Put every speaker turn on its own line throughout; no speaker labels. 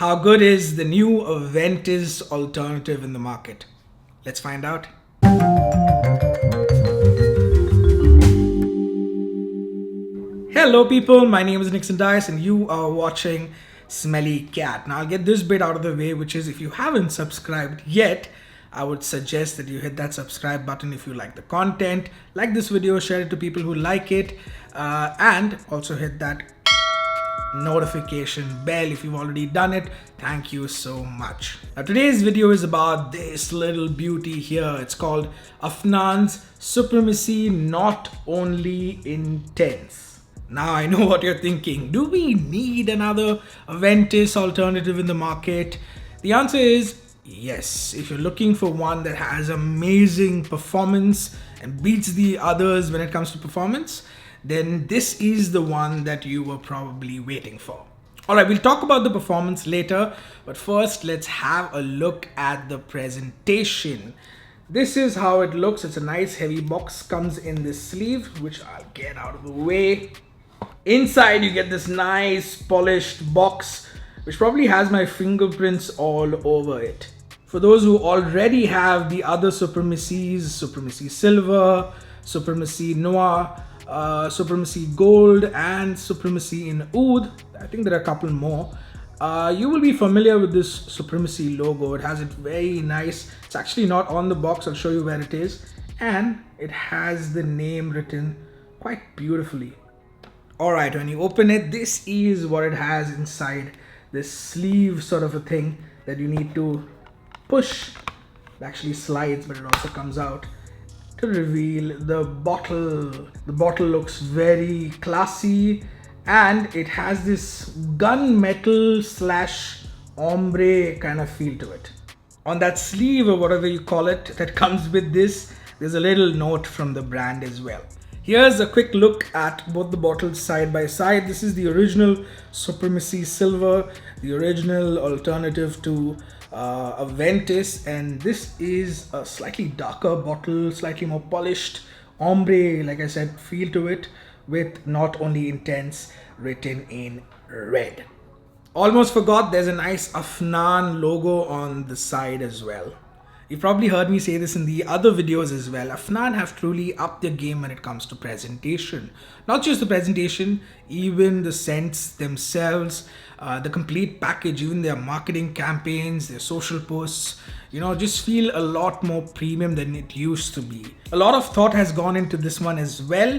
How good is the new Aventus alternative in the market? Let's find out. Hello people, my name is Nixon Dice and you are watching Smelly Cat. Now I'll get this bit out of the way, which is if you haven't subscribed yet, I would suggest that you hit that subscribe button if you like the content, like this video, share it to people who like it, and also hit that notification bell if you've already done it. Thank you so much. Now today's video is about this little beauty here. It's called Afnan's Supremacy, Not Only Intense. Now I know what you're thinking. Do we need another Aventus alternative in the market? The answer is yes. If you're looking for one that has amazing performance and beats the others when it comes to performance, then this is the one that you were probably waiting for. Alright, we'll talk about the performance later, but first let's have a look at the presentation. This is how it looks. It's a nice heavy box, comes in this sleeve, which I'll get out of the way. Inside you get this nice polished box, which probably has my fingerprints all over it. For those who already have the other Supremacies, Supremacy Silver, Supremacy Noir, Supremacy Gold and Supremacy in Oud, I think there are a couple more, you will be familiar with this Supremacy logo. It has it very nice. It's actually not on the box. I'll show you where it is, and it has the name written quite beautifully. Alright, when you open it, this is what it has inside, this sleeve sort of a thing that you need to push. It actually slides, but it also comes out to reveal the bottle. The bottle looks very classy and it has this gunmetal slash ombre kind of feel to it. On that sleeve or whatever you call it that comes with this, there's a little note from the brand as well. Here's a quick look at both the bottles side by side. This is the original Supremacy Silver, the original alternative to Aventus, and this is a slightly darker bottle, slightly more polished, ombre, like I said, feel to it, with Not Only Intense written in red. Almost forgot, there's a nice Afnan logo on the side as well. You've probably heard me say this in the other videos as well. Afnan have truly upped their game when it comes to presentation. Not just the presentation, even the scents themselves, the complete package, even their marketing campaigns, their social posts, just feel a lot more premium than it used to be. A lot of thought has gone into this one as well.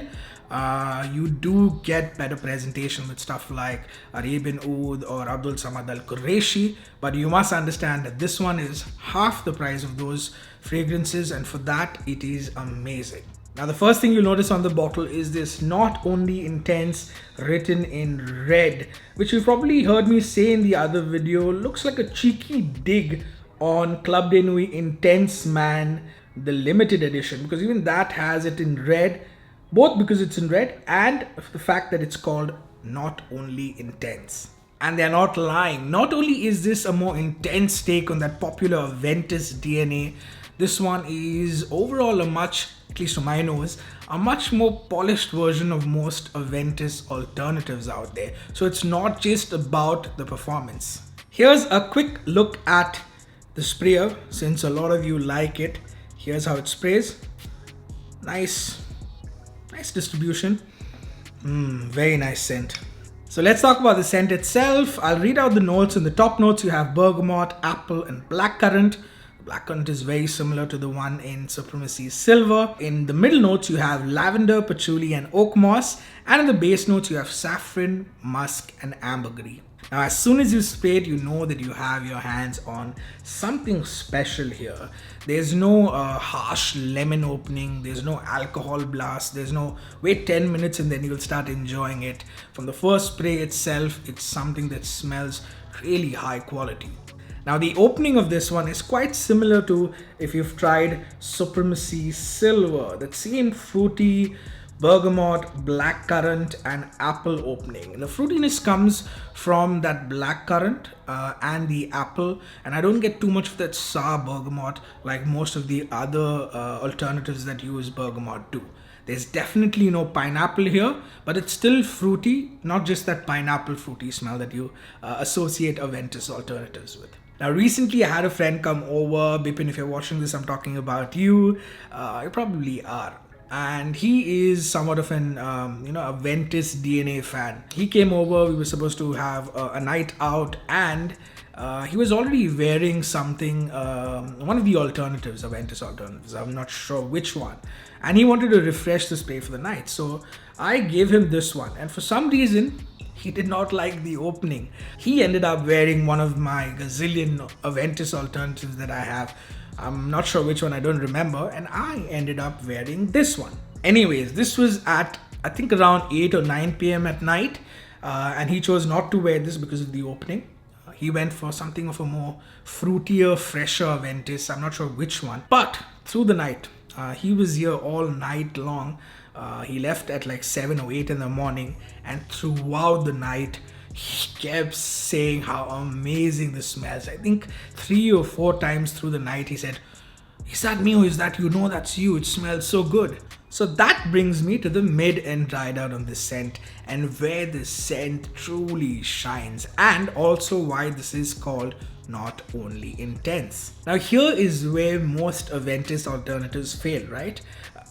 You do get better presentation with stuff like Arabian Oud or Abdul Samad Al Qureshi, but you must understand that this one is half the price of those fragrances, and for that it is amazing. Now the first thing you'll notice on the bottle is this Not Only Intense written in red, which you've probably heard me say in the other video. Looks like a cheeky dig on Club de Nuit Intense Man, the limited edition, because even that has it in red. Both because it's in red and the fact that it's called Not Only Intense. And they're not lying. Not only is this a more intense take on that popular Aventus DNA, this one is overall at least to my nose, a much more polished version of most Aventus alternatives out there. So it's not just about the performance. Here's a quick look at the sprayer, since a lot of you like it. Here's how it sprays. Nice distribution. Very nice scent. So let's talk about the scent itself. I'll read out the notes. In the top notes you have bergamot, apple and blackcurrant. Blackcurrant is very similar to the one in Supremacy Silver. In the middle notes you have lavender, patchouli and oak moss, and in the base notes you have saffron, musk and ambergris. Now as soon as you spray it, you know that you have your hands on something special here. There's no harsh lemon opening, there's no alcohol blast, there's no wait 10 minutes and then you'll start enjoying it. From the first spray itself, it's something that smells really high quality. Now the opening of this one is quite similar to if you've tried Supremacy Silver, that same fruity bergamot, blackcurrant and apple opening. The fruitiness comes from that blackcurrant and the apple, and I don't get too much of that sour bergamot like most of the other alternatives that use bergamot do. There's definitely no pineapple here, but it's still fruity, not just that pineapple fruity smell that you associate Aventus alternatives with. Now, recently I had a friend come over. Bipin, if you're watching this, I'm talking about you. You probably are. And he is somewhat of an, Aventus DNA fan. He came over, we were supposed to have a night out, and he was already wearing something, one of the alternatives, Aventus alternatives. I'm not sure which one. And he wanted to refresh the spray for the night. So I gave him this one. And for some reason, he did not like the opening. He ended up wearing one of my gazillion Aventus alternatives that I have. I'm not sure which one, I don't remember. And I ended up wearing this one. Anyways, this was at, I think, around 8 or 9 p.m. at night. And he chose not to wear this because of the opening. He went for something of a more fruitier, fresher Aventus. I'm not sure which one. But through the night, he was here all night long. He left at like 7 or 8 in the morning, and throughout the night he kept saying how amazing this smells. I think 3 or 4 times through the night he said, "Is that me, or is that you? No, that's you. It smells so good." So that brings me to the mid and dried out on this scent, and where the scent truly shines, and also why this is called not only intense. Now here is where most Aventus alternatives fail, right?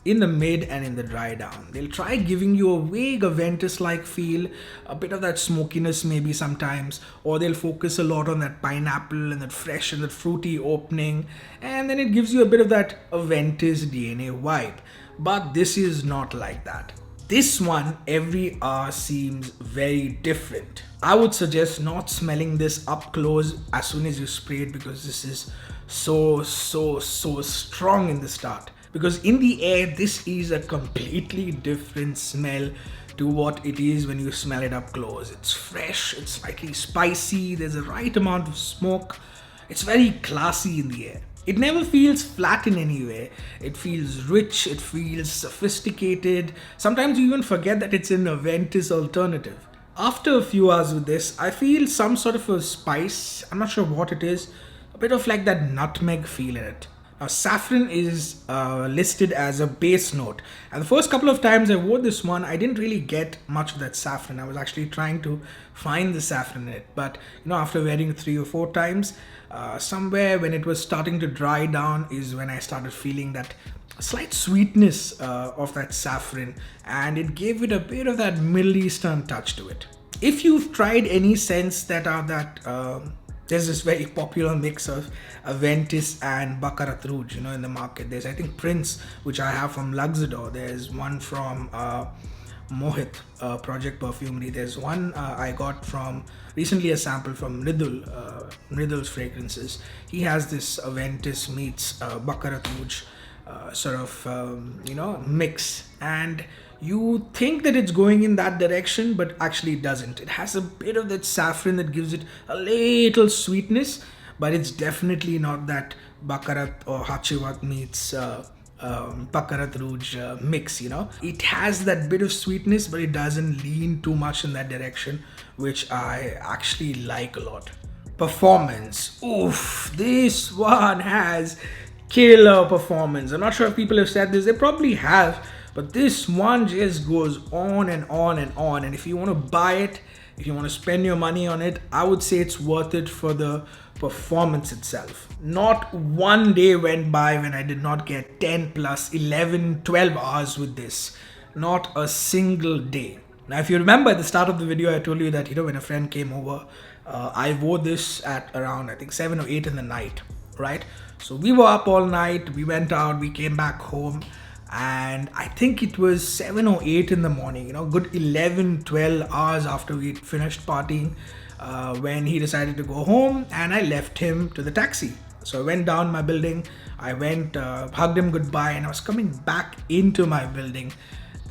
In the mid and in the dry down. They'll try giving you a vague Aventus-like feel, a bit of that smokiness maybe sometimes, or they'll focus a lot on that pineapple and that fresh and that fruity opening, and then it gives you a bit of that Aventus DNA vibe. But this is not like that. This one, every hour seems very different. I would suggest not smelling this up close as soon as you spray it, because this is so strong in the start. Because in the air, this is a completely different smell to what it is when you smell it up close. It's fresh, it's slightly spicy, there's a right amount of smoke. It's very classy in the air. It never feels flat in any way. It feels rich, it feels sophisticated. Sometimes you even forget that it's an Aventus alternative. After a few hours with this, I feel some sort of a spice. I'm not sure what it is. A bit of like that nutmeg feel in it. Now, saffron is listed as a base note. And the first couple of times I wore this one, I didn't really get much of that saffron. I was actually trying to find the saffron in it. But, after wearing it 3 or 4 times, somewhere when it was starting to dry down is when I started feeling that slight sweetness of that saffron. And it gave it a bit of that Middle Eastern touch to it. If you've tried any scents that are that... there's this very popular mix of Aventus and Baccarat Rouge, in the market. There's, I think, Prince, which I have from Luxador. There's one from Mohit, Project Perfumery. There's one I got from, recently a sample from Nidul's Fragrances. He has this Aventus meets Baccarat Rouge sort of, mix. And you think that it's going in that direction, but actually it doesn't. It has a bit of that saffron that gives it a little sweetness, but it's definitely not that Baccarat or Hachiwat meets Baccarat Rouge mix, It has that bit of sweetness, but it doesn't lean too much in that direction, which I actually like a lot. Performance. Oof, this one has killer performance. I'm not sure if people have said this, they probably have. But this one just goes on and on and on. And if you want to buy it, if you want to spend your money on it, I would say it's worth it for the performance itself. Not one day went by when I did not get 10 plus 11, 12 hours with this. Not a single day. Now, if you remember at the start of the video, I told you that, when a friend came over, I wore this at around, I think, 7 or 8 in the night, right? So we were up all night, we went out, we came back home. And I think it was 7 or 8 in the morning, good 11, 12 hours after we finished partying, when he decided to go home, and I left him to the taxi. So I went down my building, I went, hugged him goodbye, and I was coming back into my building.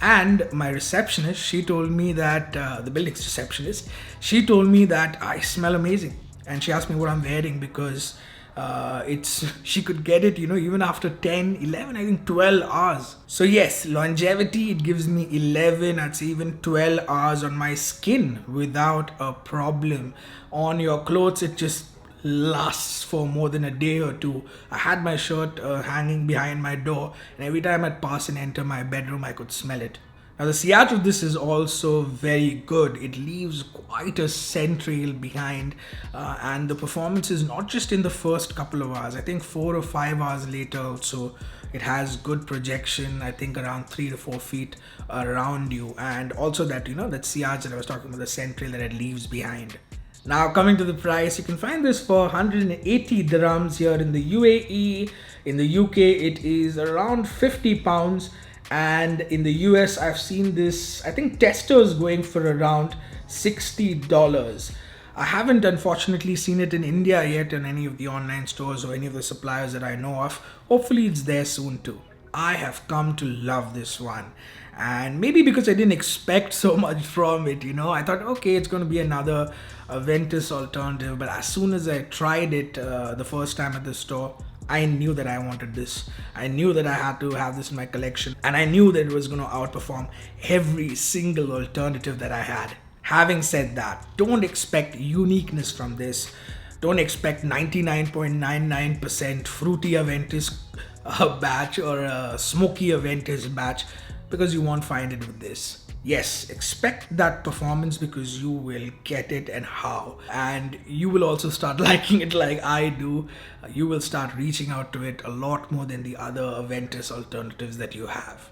And my receptionist, she told me that, the building's receptionist, she told me that I smell amazing. And she asked me what I'm wearing, because she could get it, even after 10, 11, I think 12 hours. So yes, longevity, it gives me 11, I'd say even 12 hours on my skin without a problem. On your clothes, it just lasts for more than a day or two. I had my shirt hanging behind my door, and every time I'd pass and enter my bedroom, I could smell it. Now the sillage of this is also very good. It leaves quite a scent trail behind, and the performance is not just in the first couple of hours. I think 4 or 5 hours later also it has good projection. I think around 3 to 4 feet around you, and also that that sillage that I was talking about, the scent trail that it leaves behind. Now coming to the price, you can find this for 180 dirhams here in the UAE. In the UK it is around 50 pounds, and in the US I've seen this, I think testers going for around $60. I haven't unfortunately seen it in India yet in any of the online stores or any of the suppliers that I know of. Hopefully it's there soon too. I have come to love this one, and maybe because I didn't expect so much from it, I thought, okay, it's going to be another Aventus alternative, but as soon as I tried it the first time at the store, I knew that I wanted this. I knew that I had to have this in my collection, and I knew that it was going to outperform every single alternative that I had. Having said that, don't expect uniqueness from this. Don't expect 99.99% fruity Aventus batch or a smoky Aventus batch, because you won't find it with this. Yes, expect that performance, because you will get it, and how. And you will also start liking it like I do. You will start reaching out to it a lot more than the other Aventus alternatives that you have.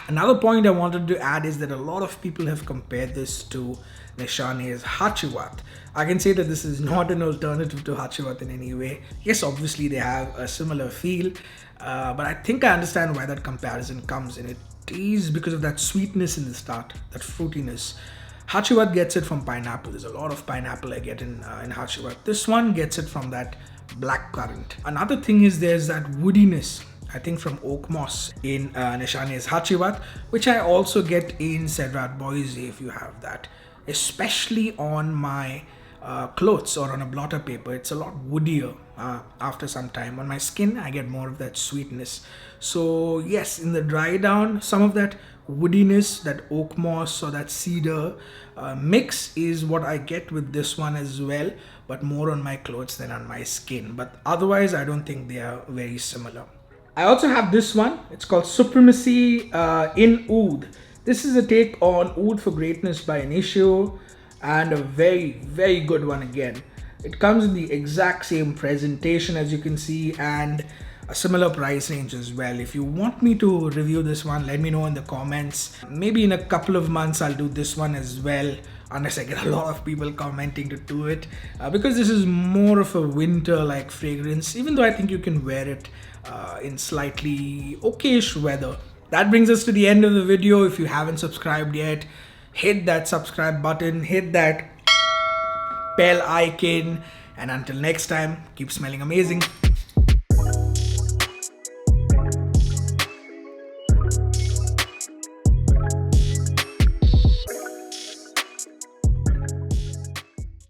Another point I wanted to add is that a lot of people have compared this to Nishane's Hachiwat. I can say that this is not an alternative to Hachiwat in any way. Yes, obviously they have a similar feel, but I think I understand why that comparison comes in. It is because of that sweetness in the start, that fruitiness. Hachiwat gets it from pineapple. There's a lot of pineapple I get in Hachiwat. This one gets it from that black currant. Another thing is there's that woodiness, I think, from oak moss in Nishane's Hachiwat, which I also get in Sedrat Boise if you have that. Especially on my clothes or on a blotter paper, it's a lot woodier after some time. On my skin, I get more of that sweetness. So yes, in the dry down, some of that woodiness, that oak moss or that cedar mix is what I get with this one as well, but more on my clothes than on my skin. But otherwise, I don't think they are very similar. I also have this one. It's called Supremacy in Oud. This is a take on Oud for Greatness by Initio, and a very, very good one again. It comes in the exact same presentation as you can see, and a similar price range as well. If you want me to review this one, let me know in the comments. Maybe in a couple of months I'll do this one as well, unless I get a lot of people commenting to do it, because this is more of a winter like fragrance, even though I think you can wear it in slightly okayish weather. That brings us to the end of the video. If you haven't subscribed yet, hit that subscribe button, hit that bell icon, and until next time, keep smelling amazing.